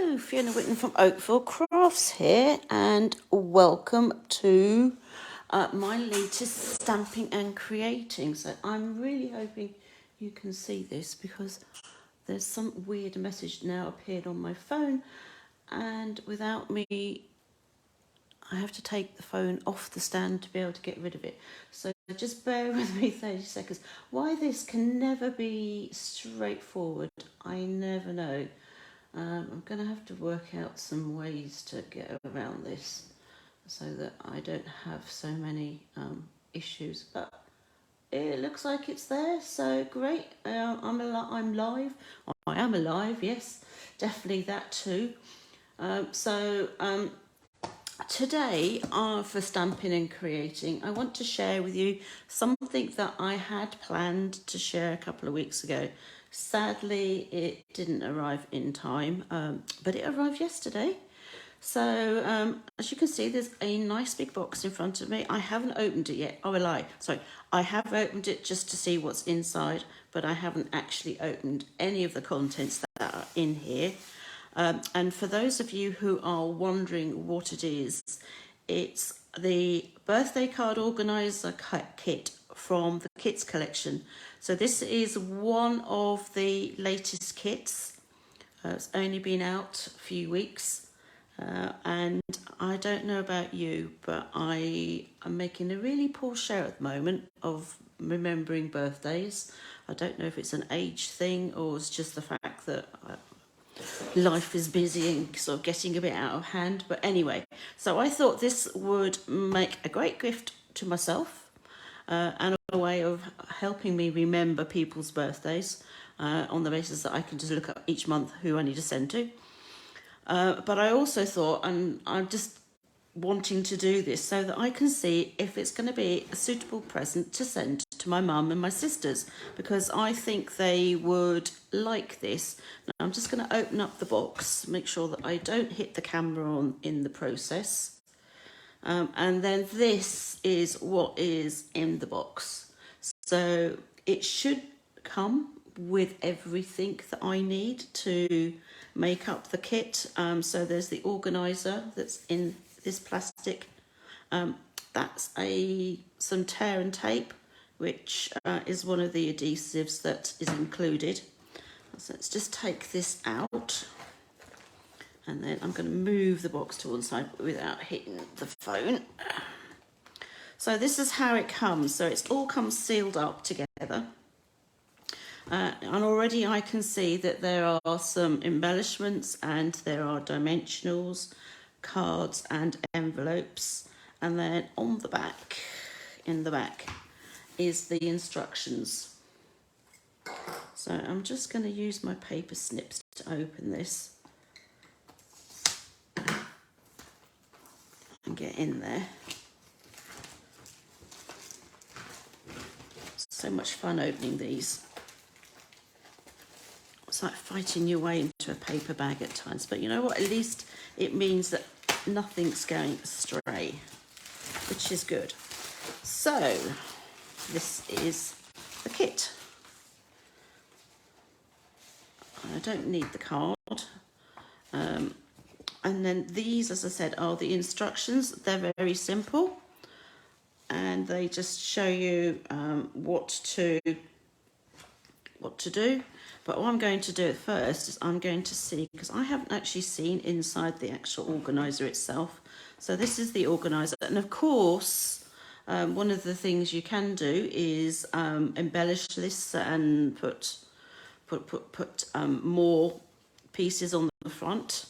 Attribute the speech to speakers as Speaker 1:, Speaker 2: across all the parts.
Speaker 1: Hello, Fiona Whitten from Oakville Crafts here, and welcome to my latest stamping and creating. So I'm really hoping you can see this because there's some weird message now appeared on my phone, and without me, I have to take the phone off the stand to be able to get rid of it. So just bear with me 30 seconds. Why this can never be straightforward, I never know. I'm going to have to work out some ways to get around this so that I don't have so many issues. But it looks like it's there, so great. I'm live. I am alive, yes, definitely that too. Today, for Stamping and Creating, I want to share with you something that I had planned to share a couple of weeks ago. Sadly, it didn't arrive in time, but it arrived yesterday. So, as you can see, there's a nice big box in front of me. I haven't opened it yet. Oh, I lie. Sorry, I have opened it just to see what's inside, but I haven't actually opened any of the contents that are in here. And for those of you who are wondering what it is, it's the birthday card organizer kit from the kits collection. So this is one of the latest kits. It's only been out a few weeks. And I don't know about you, but I am making a really poor show at the moment of remembering birthdays. I don't know if it's an age thing or it's just the fact that life is busy and sort of getting a bit out of hand. But anyway, so I thought this would make a great gift to myself and a way of helping me remember people's birthdays on the basis that I can just look up each month who I need to send to. But I also thought, and I'm just wanting to do this so that I can see if it's going to be a suitable present to send to my mum and my sisters, because I think they would like this. Now, I'm just going to open up the box, make sure that I don't hit the camera in the process. And then this is what is in the box. So it should come with everything that I need to make up the kit. So there's the organizer that's in this plastic. That's some tear and tape, which is one of the adhesives that is included. So let's just take this out. And then I'm going to move the box to one side without hitting the phone. So this is how it comes. So it's all comes sealed up together. And already I can see that there are some embellishments and there are dimensionals, cards and envelopes. And then on the back, in the back, is the instructions. So I'm just going to use my paper snips to open this and get in there. So much fun opening these. It's like fighting your way into a paper bag at times, but you know what? At least it means that nothing's going astray, which is good. So this is the kit. I don't need the card. And then these, as I said, are the instructions. They're very simple, and they just show you what to do. But what I'm going to do first is I'm going to see, because I haven't actually seen inside the actual organizer itself. So this is the organizer, and of course, one of the things you can do is embellish this and put more pieces on the front.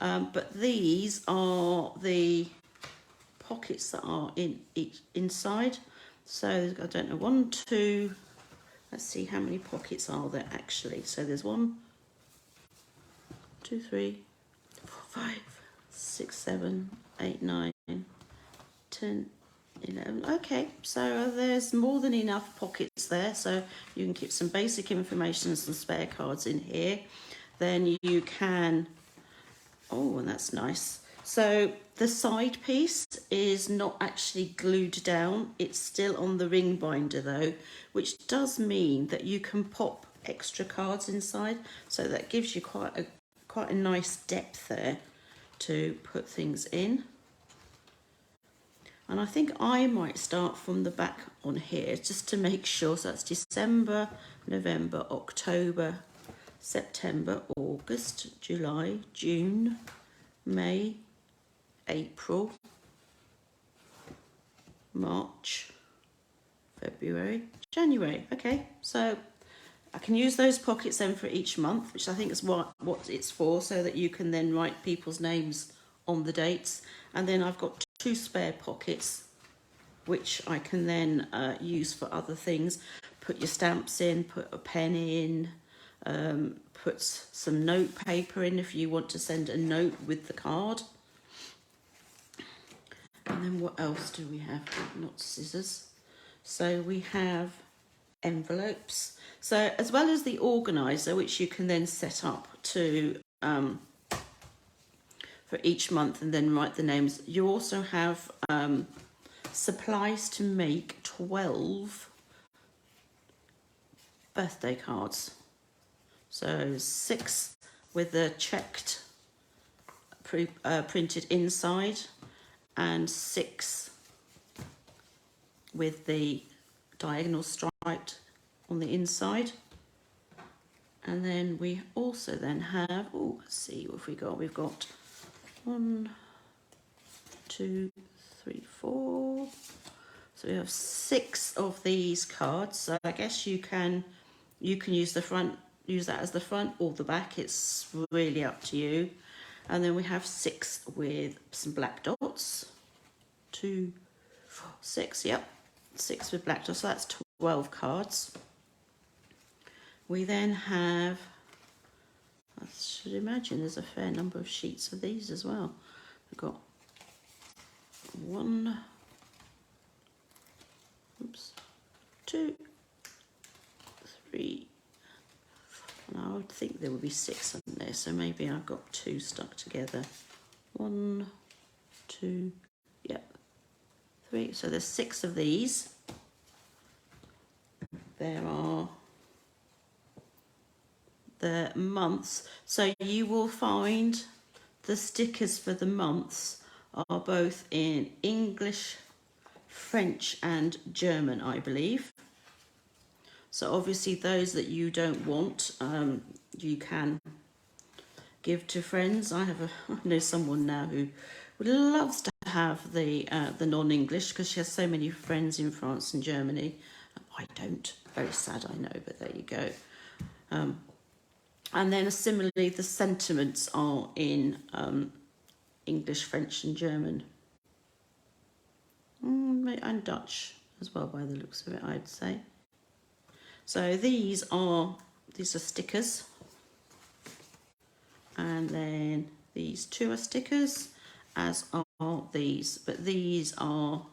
Speaker 1: But these are the pockets that are inside. So I don't know, 1, 2. Let's see how many pockets are there actually. So there's 1, 2, 3, 4, 5, 6, 7, 8, 9, 10, 11. Okay, so there's more than enough pockets there. So you can keep some basic information and some spare cards in here. Then you can, oh, and that's nice. So the side piece is not actually glued down. It's still on the ring binder though, which does mean that you can pop extra cards inside. So that gives you quite quite a nice depth there to put things in. And I think I might start from the back on here just to make sure. So that's December, November, October, September, August, July, June, May, April, March, February, January. Okay, so I can use those pockets then for each month, which I think is what it's for, so that you can then write people's names on the dates. And then I've got 2 spare pockets, which I can then use for other things. Put your stamps in, put a pen in, put some note paper in if you want to send a note with the card. And then what else do we have? Not scissors. So we have envelopes. So as well as the organizer, which you can then set up to for each month and then write the names, you also have supplies to make 12 birthday cards. So 6 with the checked printed inside, and 6 with the diagonal striped on the inside. And then we also then have, oh, let's see what we got. We've got 1, 2, 3, 4. So we have 6 of these cards. So I guess you can use the front, use that as the front or the back. It's really up to you. And then we have 6 with some black dots. 2, 4, 6. Yep, 6 with black dots. So that's 12 cards. We then have, I should imagine there's a fair number of sheets of these as well. We've got 1, 2, 3, and I would think there would be 6 on there, so maybe I've got 2 stuck together. 1, 2, yep, 3. So there's 6 of these. There are the months, so you will find the stickers for the months are both in English, French and German, I believe. So obviously those that you don't want, you can give to friends. I know someone now who loves to have the non-English because she has so many friends in France and Germany. I don't. Very sad, I know, but there you go. And then similarly, the sentiments are in English, French and German. And Dutch as well, by the looks of it, I'd say. So these are stickers. And then these 2 are stickers, as are these. But these are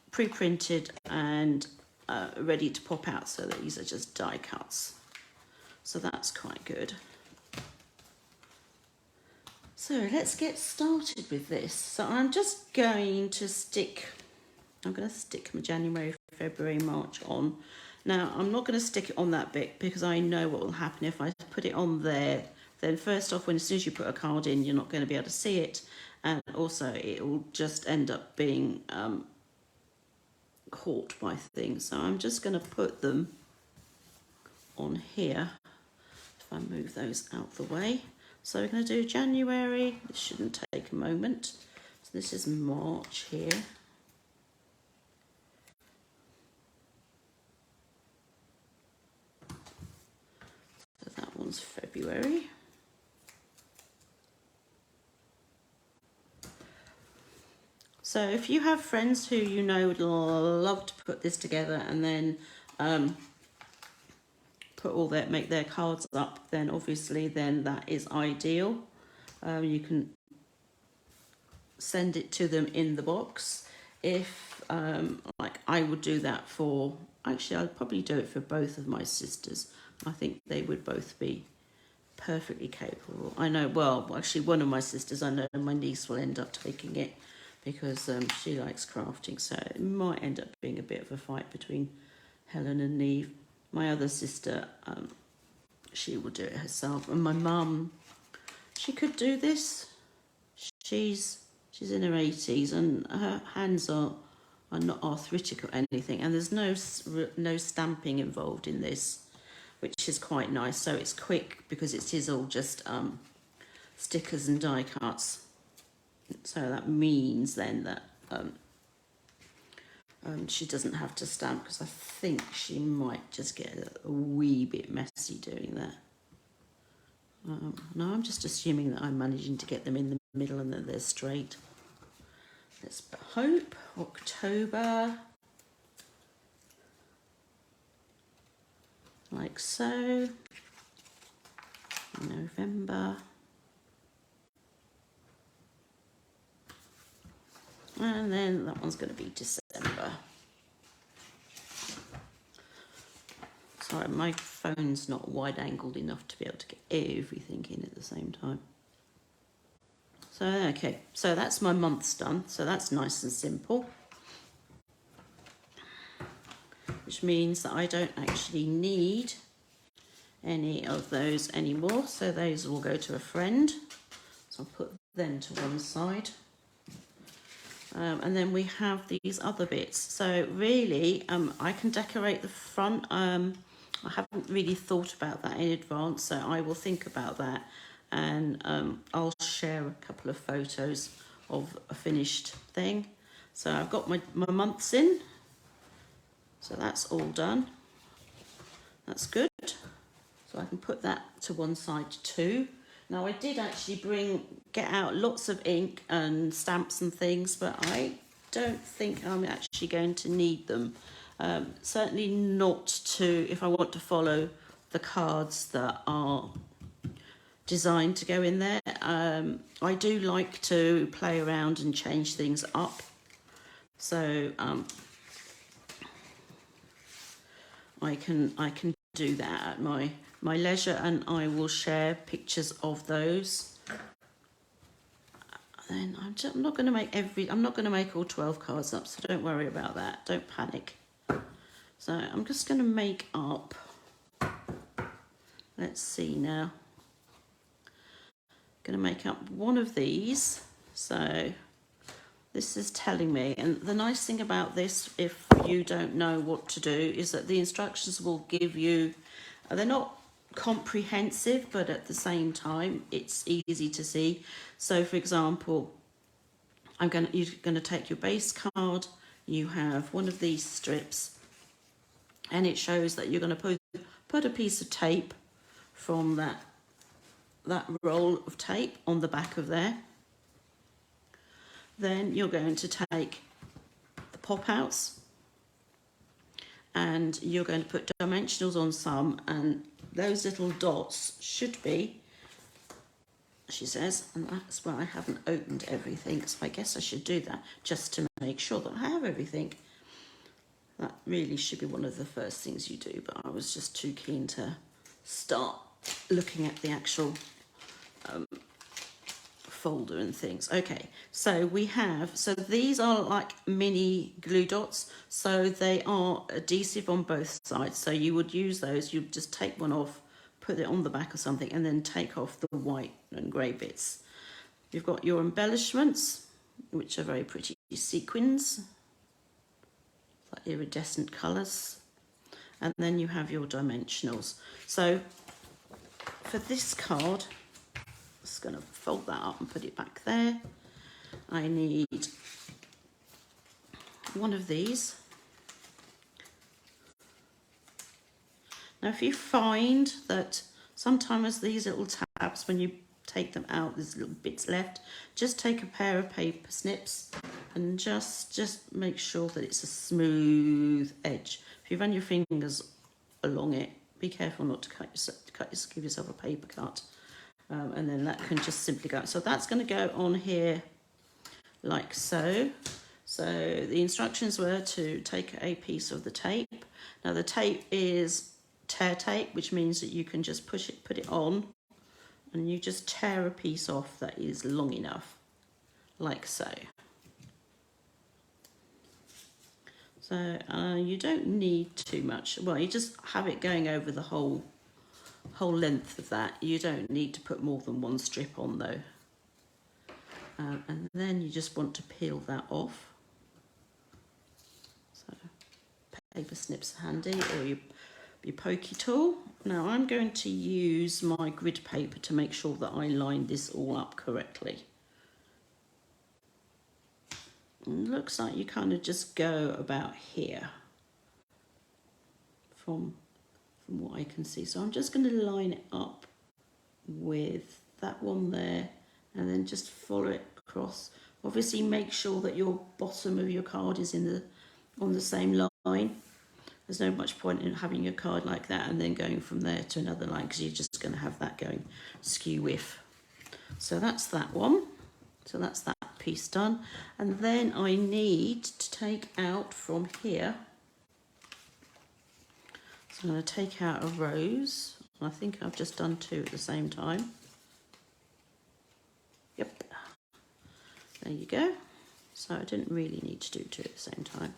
Speaker 1: pre-printed and ready to pop out, so that these are just die cuts. So that's quite good. So let's get started with this. So I'm just going to stick my January, February, March on. Now I'm not going to stick it on that bit because I know what will happen if I put it on there. Then first off, as soon as you put a card in, you're not going to be able to see it. And also it will just end up being caught by things. So I'm just going to put them on here. If I move those out the way. So we're going to do January. This shouldn't take a moment. So this is March here. So that one's February. So if you have friends who you know would love to put this together and then make their cards up, then obviously that is ideal. You can send it to them in the box. If like I would do that for, actually I'd probably do it for both of my sisters. I think they would both be perfectly capable. I know, well actually one of my sisters, I know my niece will end up taking it because she likes crafting, so it might end up being a bit of a fight between Helen and Neve. My other sister, she will do it herself. And my mum, she could do this. She's in her 80s and her hands are not arthritic or anything, and there's no stamping involved in this, which is quite nice. So it's quick because it is all just stickers and die cuts. So that means then that she doesn't have to stamp, because I think she might just get a wee bit messy doing that. No, I'm just assuming that I'm managing to get them in the middle and that they're straight. Let's hope. October. Like so. November. And then that one's going to be December. Sorry, my phone's not wide angled enough to be able to get everything in at the same time. So, okay, so that's my months done. So that's nice and simple. Which means that I don't actually need any of those anymore. So those will go to a friend. So I'll put them to one side. And then we have these other bits. So really, I can decorate the front. I haven't really thought about that in advance, so I will think about that, and I'll share a couple of photos of a finished thing. So I've got my months in, so that's all done. That's good. So I can put that to one side too. Now I did actually get out lots of ink and stamps and things, but I don't think I'm actually going to need them. Certainly not to, if I want to follow the cards that are designed to go in there. I do like to play around and change things up. So I can do that at my leisure, and I will share pictures of those. Then I'm not going to make I'm not going to make all 12 cards up, so don't worry about that. Don't panic. So I'm just going to make up, let's see now. Going to make up one of these. So this is telling me, and the nice thing about this, if you don't know what to do, is that the instructions will give you, they're not comprehensive, but at the same time it's easy to see. So for example, you're going to take your base card, you have one of these strips, and it shows that you're going to put a piece of tape from that roll of tape on the back of there. Then you're going to take the pop outs, and you're going to put dimensionals on some, and those little dots should be, she says, and that's why I haven't opened everything, so I guess I should do that just to make sure that I have everything. That really should be one of the first things you do, but I was just too keen to start looking at the actual folder and things. Okay, so these are like mini glue dots, so they are adhesive on both sides, so you would use those, you'd just take one off, put it on the back of something, and then take off the white and grey bits. You've got your embellishments, which are very pretty sequins, like iridescent colours, and then you have your dimensionals. So for this card, I'm just going to fold that up and put it back there. I need one of these. Now if you find that sometimes these little tabs, when you take them out, there's little bits left, just take a pair of paper snips and just make sure that it's a smooth edge. If you run your fingers along it, be careful not to give yourself a paper cut, and then that can just simply go. So that's going to go on here like so. So the instructions were to take a piece of the tape. Now the tape is tear tape, which means that you can just put it on, and you just tear a piece off that is long enough, like so. So you don't need too much. Well, you just have it going over the whole whole length of that. You don't need to put more than one strip on though. And then you just want to peel that off. So paper snips are handy, or your pokey tool. Now I'm going to use my grid paper to make sure that I line this all up correctly. And looks like you kind of just go about here from what I can see. So I'm just going to line it up with that one there and then just follow it across. Obviously make sure that your bottom of your card is on the same line. There's no much point in having a card like that and then going from there to another line, because you're just going to have that going skew whiff. So that's that one. So that's that piece done. And then I need to take out from here. So I'm going to take out a rose. I think I've just done two at the same time. Yep. There you go. So I didn't really need to do two at the same time.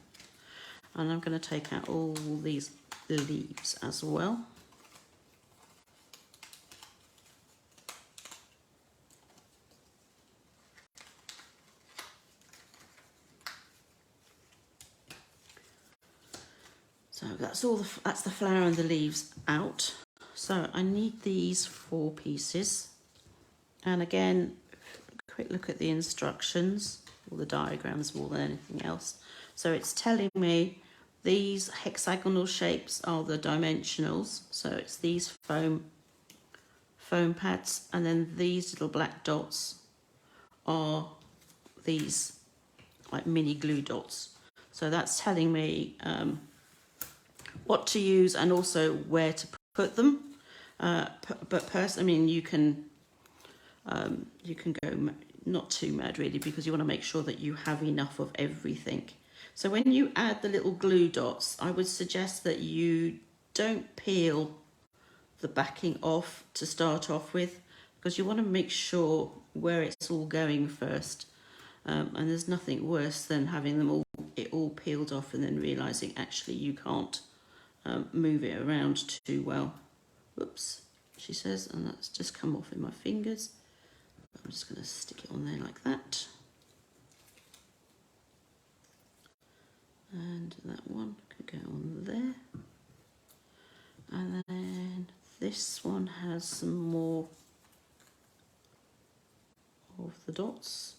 Speaker 1: And I'm going to take out all these leaves as well. So that's the flower and the leaves out. So I need these 4 pieces. And again, quick look at the instructions, or the diagrams more than anything else. So it's telling me these hexagonal shapes are the dimensionals. So it's these foam pads, and then these little black dots are these like mini glue dots. So that's telling me what to use and also where to put them. But I mean, you can go not too mad really, because you want to make sure that you have enough of everything. So when you add the little glue dots, I would suggest that you don't peel the backing off to start off with, because you want to make sure where it's all going first. And there's nothing worse than having it all peeled off and then realizing actually you can't move it around too well. Whoops, she says, and that's just come off in my fingers. I'm just going to stick it on there like that. And that one could go on there. And then this one has some more of the dots.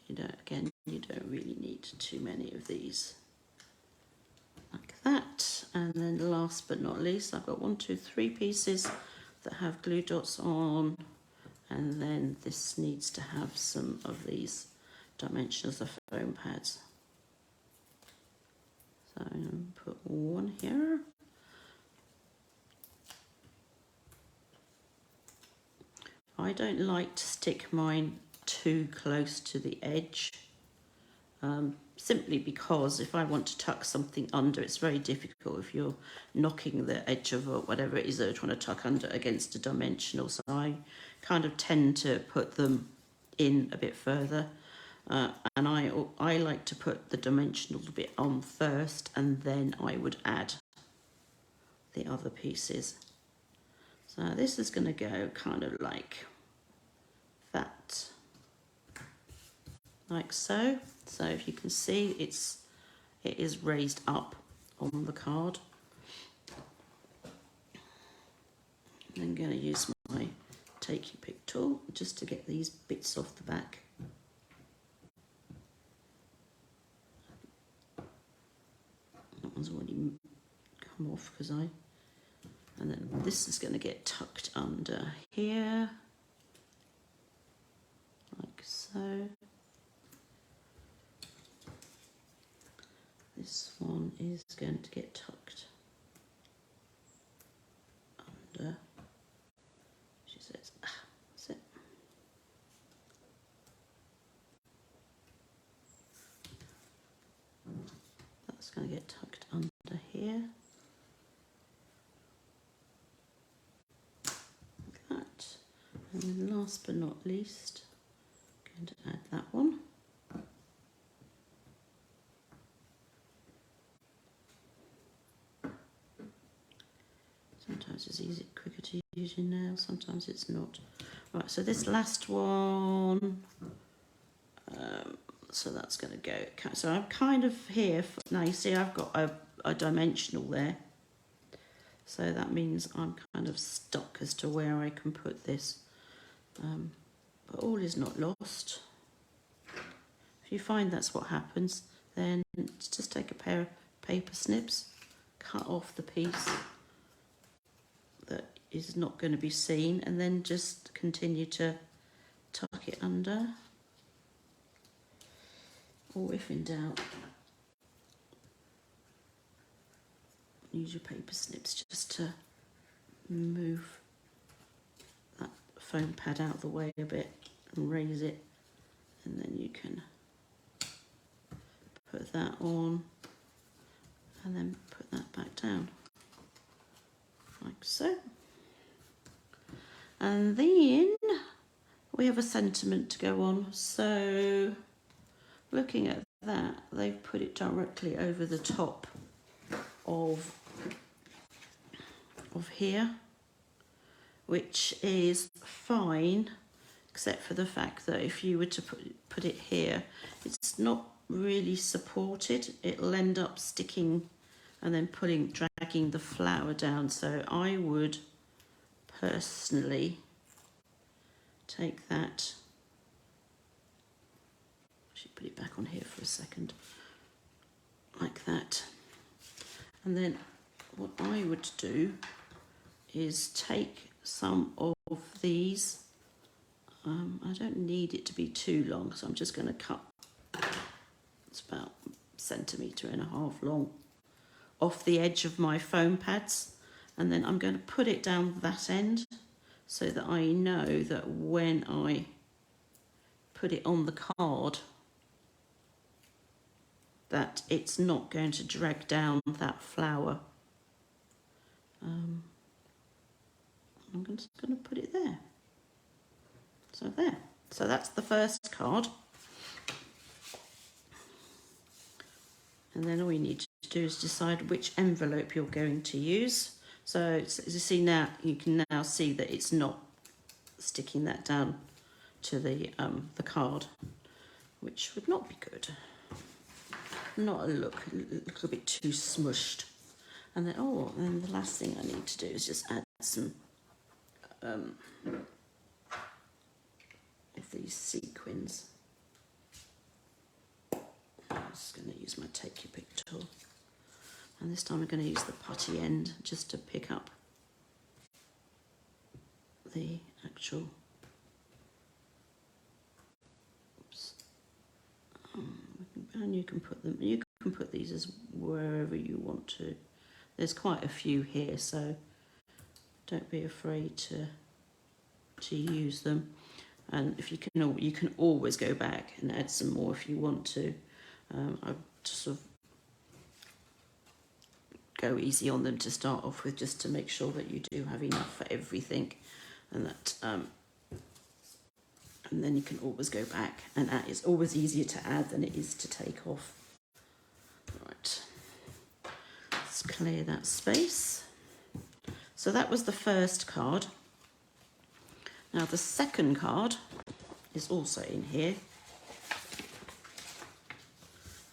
Speaker 1: You don't really need too many of these. Like that. And then last but not least, I've got 1, 2, 3 pieces that have glue dots on. And then this needs to have some of these dimensions of foam pads. So I'm going to put one here. I don't like to stick mine too close to the edge, simply because if I want to tuck something under, it's very difficult if you're knocking the edge of whatever it is that you're trying to tuck under against a dimensional. So I kind of tend to put them in a bit further. And I like to put the dimensional bit on first, and then I would add the other pieces. So this is going to go kind of like that, like so. So if you can see, it is raised up on the card. I'm going to use my take your pick tool just to get these bits off the back. That one's already come off and then this is going to get tucked under here, like so. This one is going to get tucked under. She says, that's it. That's going to get tucked under here. And then last but not least, I'm going to add that one. Sometimes Sometimes it's easy, quicker to use your nail, sometimes it's not. Right, so this last one, so that's going to go. So I'm kind of here, now you see I've got a dimensional there. So that means I'm kind of stuck as to where I can put this. But all is not lost. If you find that's what happens, then just take a pair of paper snips, cut off the piece that is not going to be seen, and then just continue to tuck it under. Or if in doubt, use your paper snips just to move that foam pad out of the way a bit and raise it, and then you can put that on and then put that back down like so. And then we have a sentiment to go on. So looking at that, they've put it directly over the top of here, which is fine, except for the fact that if you were to put it here, it's not really supported. It'll end up sticking and then dragging the flower down. So I would personally take that, I should put it back on here for a second, like that. And then what I would do is take some of these, I don't need it to be too long, so I'm just going to cut, it's about 1.5 centimetres long, off the edge of my foam pads, and then I'm going to put it down that end so that I know that when I put it on the card that it's not going to drag down that flower. I'm just going to put it there. So there. So that's the first card. And then all you need to do is decide which envelope you're going to use. So as you see now, you can now see that it's not sticking that down to the card, which would not be good. Not a look a bit too smushed. And then, and the last thing I need to do is just add some of these sequins. I'm just going to use my take your pick tool. And this time I'm going to use the putty end just to pick up the actual, and you can put these as wherever you want to. There's quite a few here, so don't be afraid to use them. And if you can always go back and add some more if you want to. I just sort of go easy on them to start off with, just to make sure that you do have enough for everything, and that and then you can always go back and add. It's always easier to add than it is to take off. Right, let's clear that space. So that was the first card. Now the second card is also in here,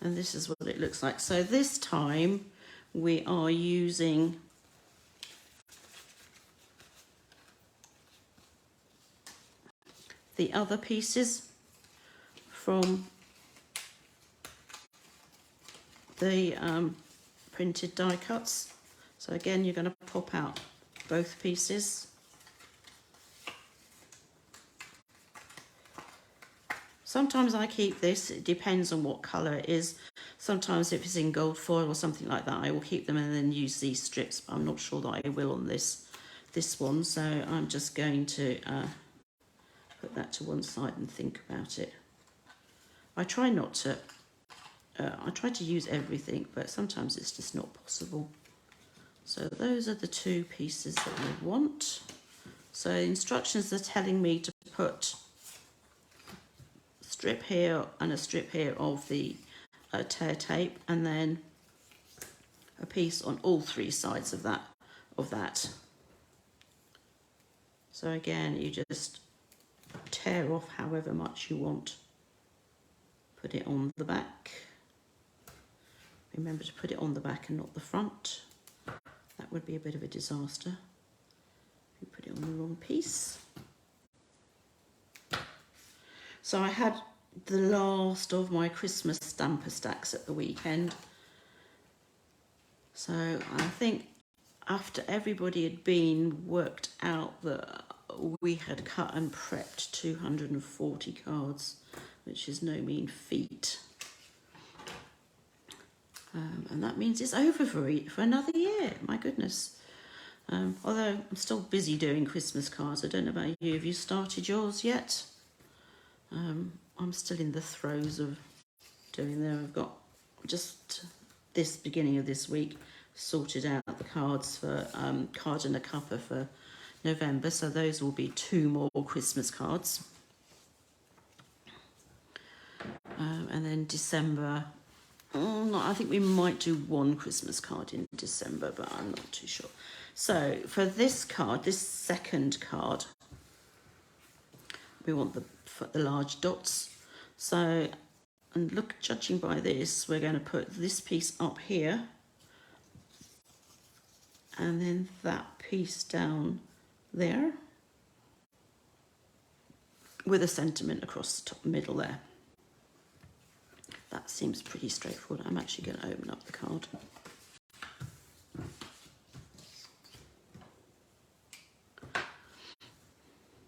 Speaker 1: and this is what it looks like. So this time we are using the other pieces from the printed die cuts. So again, you're going to pop out both pieces. Sometimes I keep this, it depends on what colour it is. Sometimes if it's in gold foil or something like that, I will keep them and then use these strips. But I'm not sure that I will on this one, so I'm just going to put that to one side and think about it. I try not to, I try to use everything, but sometimes it's just not possible. So those are the two pieces that I want. So instructions are telling me to put a strip here and a strip here of the tear tape, and then a piece on all three sides of that. So again, you just tear off however much you want. Put it on the back. Remember to put it on the back and not the front. That would be a bit of a disaster if you put it on the wrong piece. So I had the last of my Christmas stamper stacks at the weekend. So I think after everybody had been worked out that we had cut and prepped 240 cards, which is no mean feat. And that means it's over for another year, my goodness. Although I'm still busy doing Christmas cards. I don't know about you, have you started yours yet? I'm still in the throes of doing them. I've got just this beginning of this week sorted out the cards for Card and a Cuppa for November, so those will be 2 more Christmas cards. And then December, I think we might do 1 Christmas card in December, but I'm not too sure. So for this card, this second card, we want the large dots. So, and look, judging by this, we're going to put this piece up here, and then that piece down there, with a sentiment across the top middle there. That seems pretty straightforward. I'm actually going to open up the card.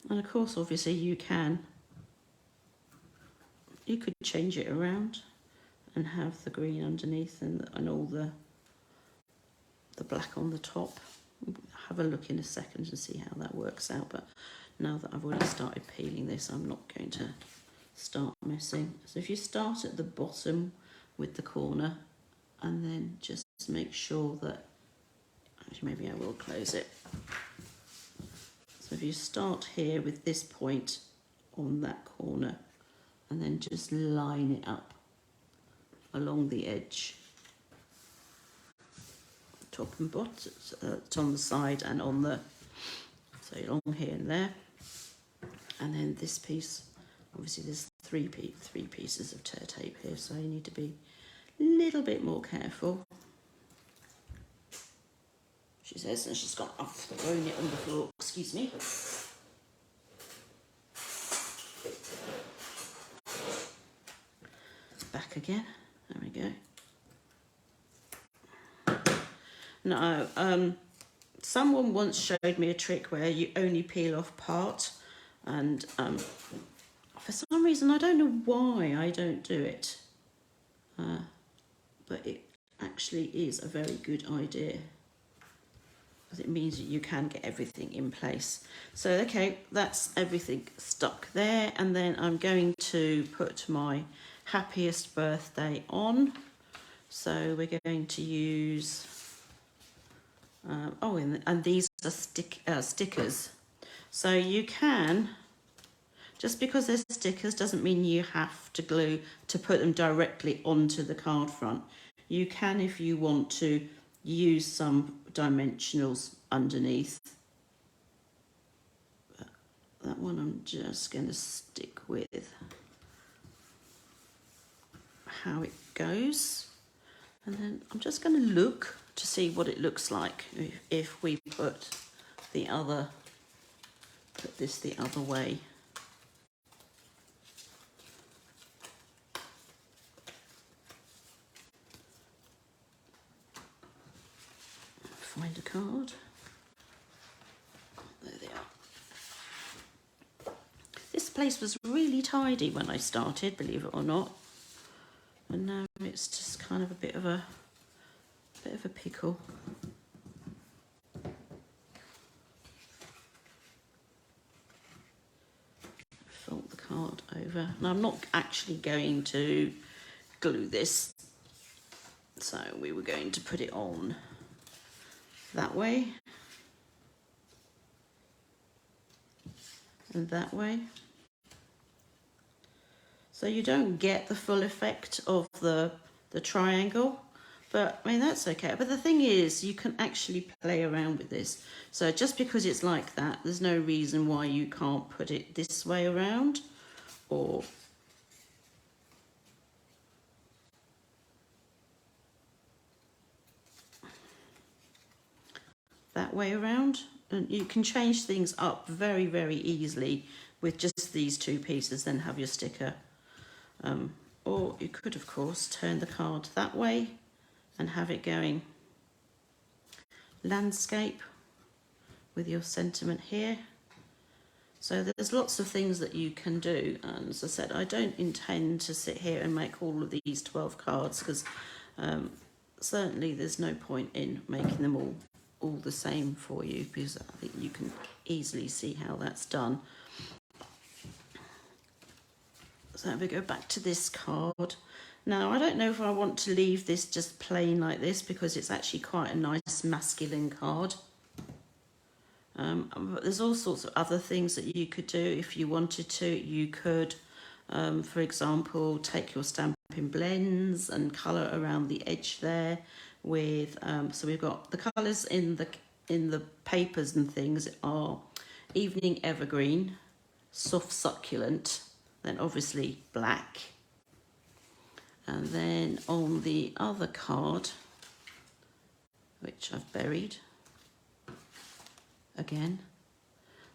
Speaker 1: And of course, obviously, you could change it around and have the green underneath and all the black on the top. Have a look in a second and see how that works out. But now that I've already started peeling this, I'm not going to start messing. So if you start at the bottom with the corner, and then just make sure that, actually maybe I will close it. So if you start here with this point on that corner, and then just line it up along the edge, top and bottom, on the side and on the, so along here and there. And then this piece, obviously there's three pieces of tear tape here, so you need to be a little bit more careful. She says, and she's got, I've thrown it on the floor, excuse me. It's back again, there we go. No, someone once showed me a trick where you only peel off part, and for some reason, I don't know why I don't do it, but it actually is a very good idea, because it means that you can get everything in place. So, okay, that's everything stuck there, and then I'm going to put my happiest birthday on. So we're going to use, and these are stickers. So you can, just because they're stickers doesn't mean you have to glue to put them directly onto the card front. You can, if you want to, use some dimensionals underneath. But that one I'm just going to stick with how it goes. And then I'm just going to look to see what it looks like if we put this the other way. Find a card. There they are. This place was really tidy when I started, believe it or not. And now it's just kind of a bit of a pickle. Fold the card over. And I'm not actually going to glue this. So we were going to put it on that way. And that way. So you don't get the full effect of the triangle, But I mean, that's okay. But the thing is, you can actually play around with this. So just because it's like that, there's no reason why you can't put it this way around, or that way around. And you can change things up very, very easily with just these two pieces, then have your sticker. Or you could, of course, turn the card that way and have it going landscape with your sentiment here. So there's lots of things that you can do. And as I said, I don't intend to sit here and make all of these 12 cards, because certainly there's no point in making them all the same for you, because I think you can easily see how that's done. So we go back to this card. Now, I don't know if I want to leave this just plain like this, because it's actually quite a nice masculine card. But there's all sorts of other things that you could do if you wanted to. You could, for example, take your Stampin' blends and colour around the edge there with, so we've got the colours in the papers and things are Evening Evergreen, Soft Succulent, then obviously black. And then on the other card, which I've buried again,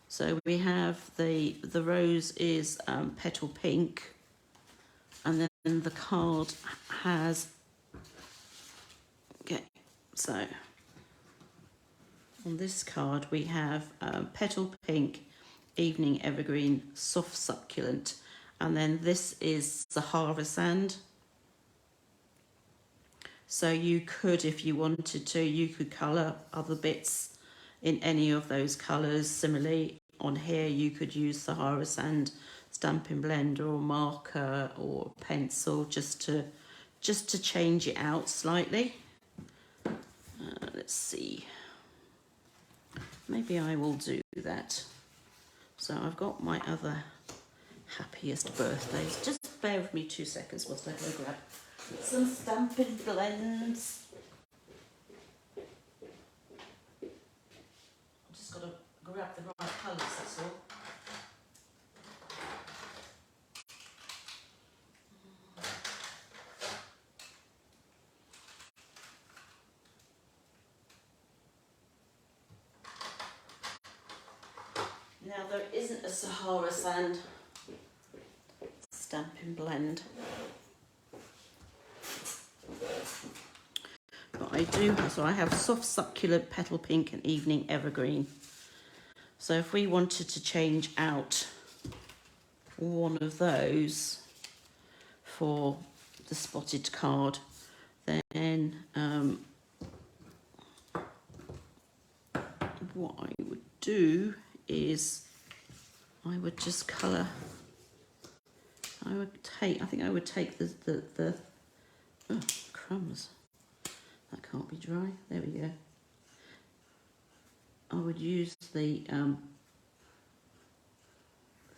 Speaker 1: so we have the rose is Petal Pink, and then the card has, okay, so on this card we have Petal Pink, Evening Evergreen, Soft Succulent, and then this is Sahara Sand. So you could, if you wanted to, you could colour other bits in any of those colours. Similarly, on here you could use Sahara Sand, Stampin' Blend, or marker or pencil just to change it out slightly. Let's see. Maybe I will do that. So I've got my other happiest birthdays. Just bear with me 2 seconds whilst I go grab some Stampin' blends. I've just got to grab the right colours, that's all. Now there isn't a Sahara Sand Stampin' blend, but I do, so I have Soft Succulent, Petal Pink and Evening Evergreen. So if we wanted to change out one of those for the spotted card, then what I would do is I would just colour, I think I would take the oh, crumbs, that can't be dry, there we go. I would use the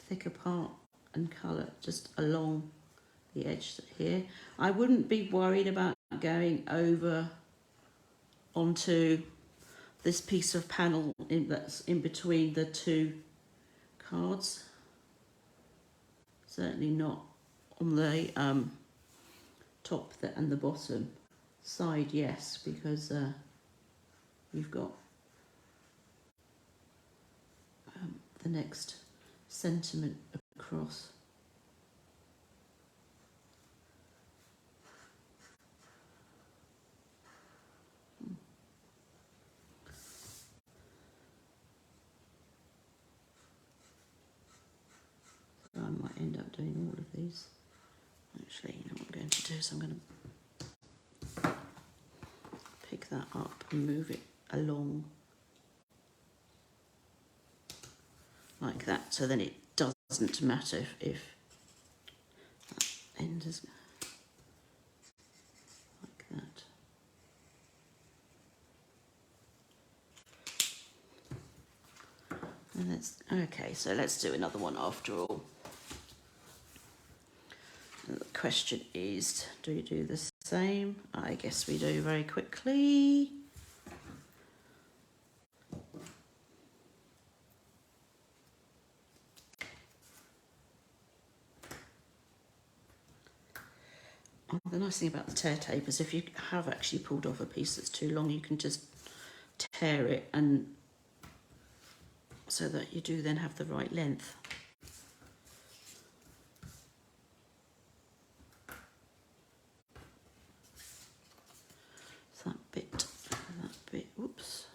Speaker 1: thicker part and colour just along the edge here. I wouldn't be worried about going over onto this piece of panel that's in between the two cards. Certainly not on the top and the bottom side, yes, because you've got the next sentiment across. So I might end up doing all of these. Actually, you know what I'm going to do is I'm going to pick that up and move it along like that, so then it doesn't matter if that end is like that. And let's, okay, so let's do another one after all. And the question is, do you do the same? I guess we do very quickly. The nice thing about the tear tape is if you have actually pulled off a piece that's too long, you can just tear it, and so that you do then have the right length. So that bit, whoops.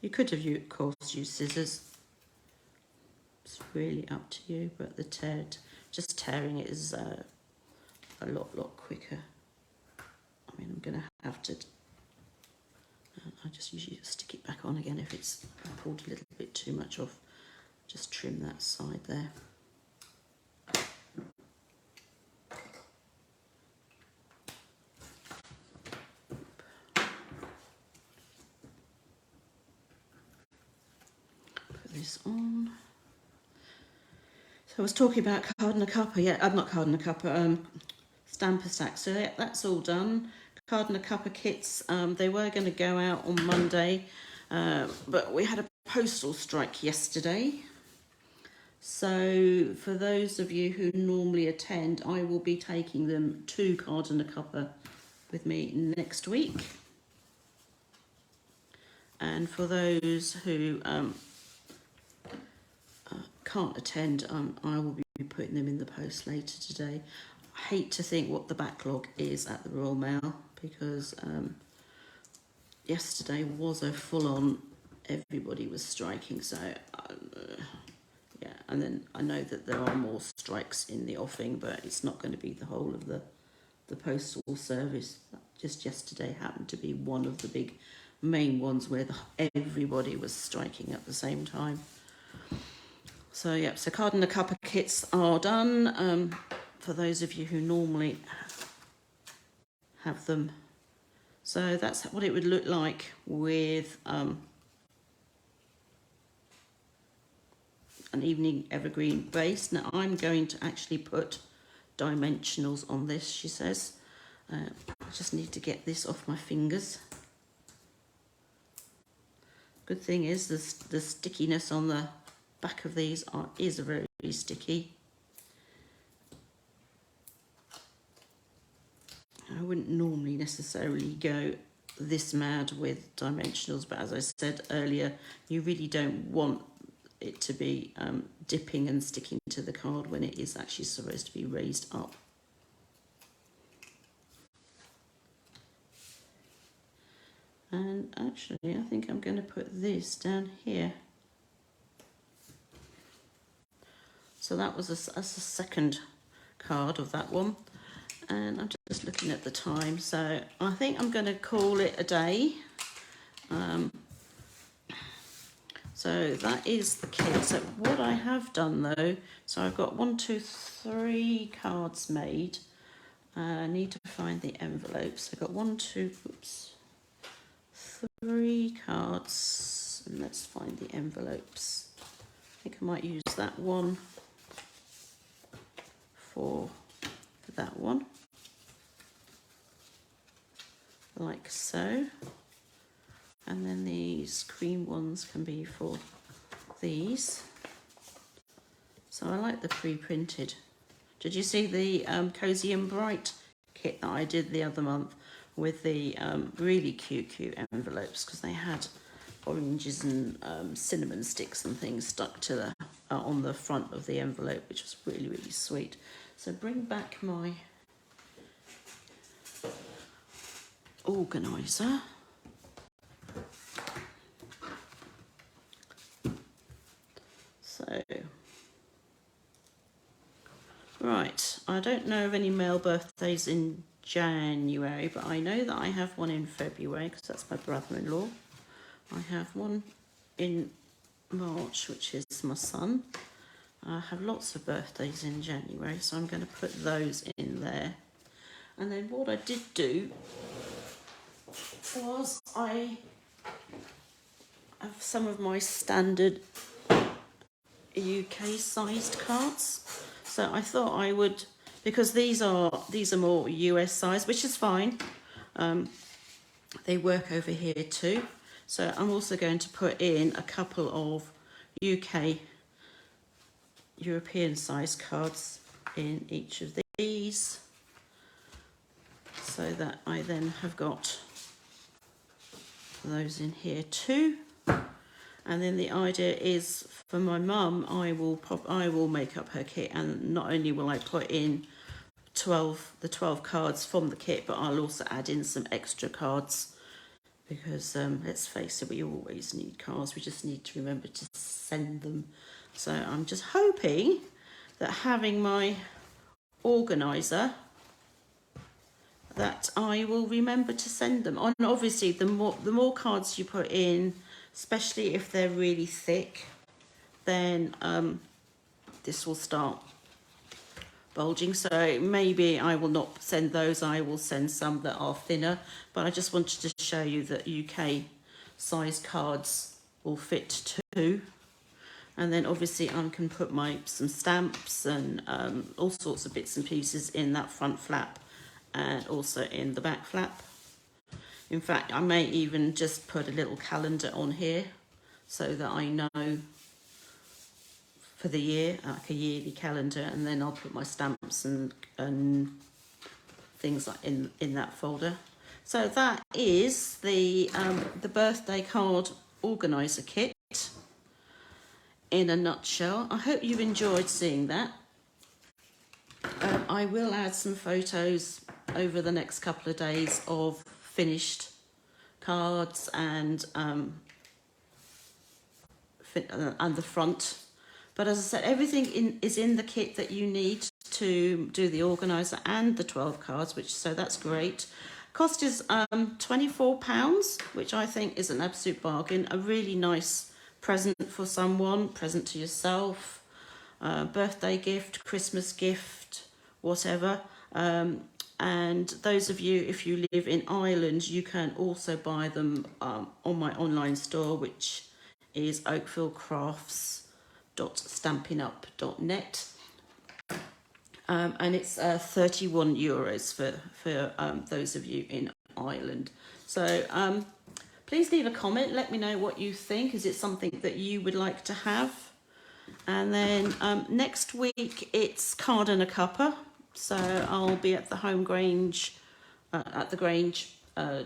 Speaker 1: You could have, of course, used scissors. It's really up to you, but just tearing it is a lot quicker. I mean, I'm going to have to. I just usually stick it back on again if it's pulled a little bit too much off. Just trim that side there. Put this on. So I was talking about card and a cuppa, yeah, not card and a cuppa, stamper stack. So yeah, that's all done. Card and a cuppa kits, they were going to go out on Monday, but we had a postal strike yesterday. So for those of you who normally attend, I will be taking them to Card and a Cuppa with me next week. And for those who can't attend, I will be putting them in the post later today. I hate to think what the backlog is at the Royal Mail, because yesterday was a full-on, everybody was striking, so yeah, and then I know that there are more strikes in the offing, but it's not going to be the whole of the postal service. Just yesterday happened to be one of the big main ones where everybody was striking at the same time. So yeah, so Card and a Cuppa kits are done, for those of you who normally have them. So that's what it would look like with an evening evergreen base. Now I'm going to actually put dimensionals on this, she says. I just need to get this off my fingers. Good thing is the stickiness on the back of these is very sticky. I wouldn't normally necessarily go this mad with dimensionals, but as I said earlier, you really don't want it to be dipping and sticking to the card when it is actually supposed to be raised up. And actually, I think I'm going to put this down here. So that was a second card of that one. And I'm just looking at the time. So I think I'm going to call it a day. So that is the kit. So what I have done though, so I've got 1, 2, 3 cards made. I need to find the envelopes. I've got 1, 2, 3 cards. And let's find the envelopes. I think I might use that one for that one. Like so. And then these cream ones can be for these. So I like the pre-printed. Did you see the Cozy and Bright kit that I did the other month with the really cute envelopes, because they had oranges and cinnamon sticks and things stuck to the on the front of the envelope, which was really sweet. So bring back my organizer. So, right, I don't know of any male birthdays in January, but I know that I have one in February, because that's my brother-in-law. I have one in March, which is my son. I have lots of birthdays in January, so I'm going to put those in there. And then what I did do was I have some of my standard UK sized cards. So I thought I would, because these are more US size, which is fine. They work over here too. So I'm also going to put in a couple of UK European size cards in each of these, so that I then have got those in here too. And then the idea is for my mum, I will make up her kit, and not only will I put in the 12 cards from the kit, but I'll also add in some extra cards, because let's face it, we always need cards. We just need to remember to send them. So I'm just hoping that having my organiser, that I will remember to send them. And obviously the more cards you put in, especially if they're really thick, then this will start bulging. So maybe I will not send those, I will send some that are thinner. But I just wanted to show you that UK size cards will fit too. And then obviously I can put some stamps and all sorts of bits and pieces in that front flap, and also in the back flap. In fact, I may even just put a little calendar on here, so that I know for the year, like a yearly calendar, and then I'll put my stamps and things like in that folder. So that is the birthday card organiser kit in a nutshell. I hope you've enjoyed seeing that. I will add some photos over the next couple of days of finished cards and the front. But as I said, everything is in the kit that you need to do the organiser and the 12 cards, so that's great. Cost is £24, which I think is an absolute bargain. A really nice present for someone, present to yourself, birthday gift, Christmas gift, whatever. And those of you, if you live in Ireland, you can also buy them on my online store, which is oakvillcrafts.stampinup.net. And it's €31 for those of you in Ireland. So please leave a comment. Let me know what you think. Is it something that you would like to have? And then next week it's Card and a Cuppa. So I'll be at the Grange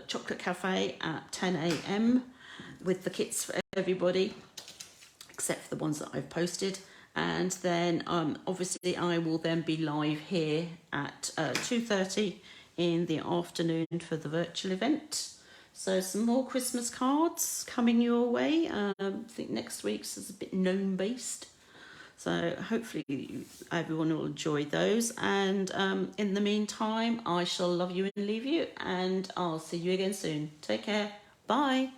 Speaker 1: Chocolate Cafe at 10 AM with the kits for everybody, except for the ones that I've posted. And then obviously I will then be live here at 2:30 in the afternoon for the virtual event. So some more Christmas cards coming your way. I think next week's is a bit gnome based. So hopefully everyone will enjoy those. And in the meantime, I shall love you and leave you. And I'll see you again soon. Take care. Bye.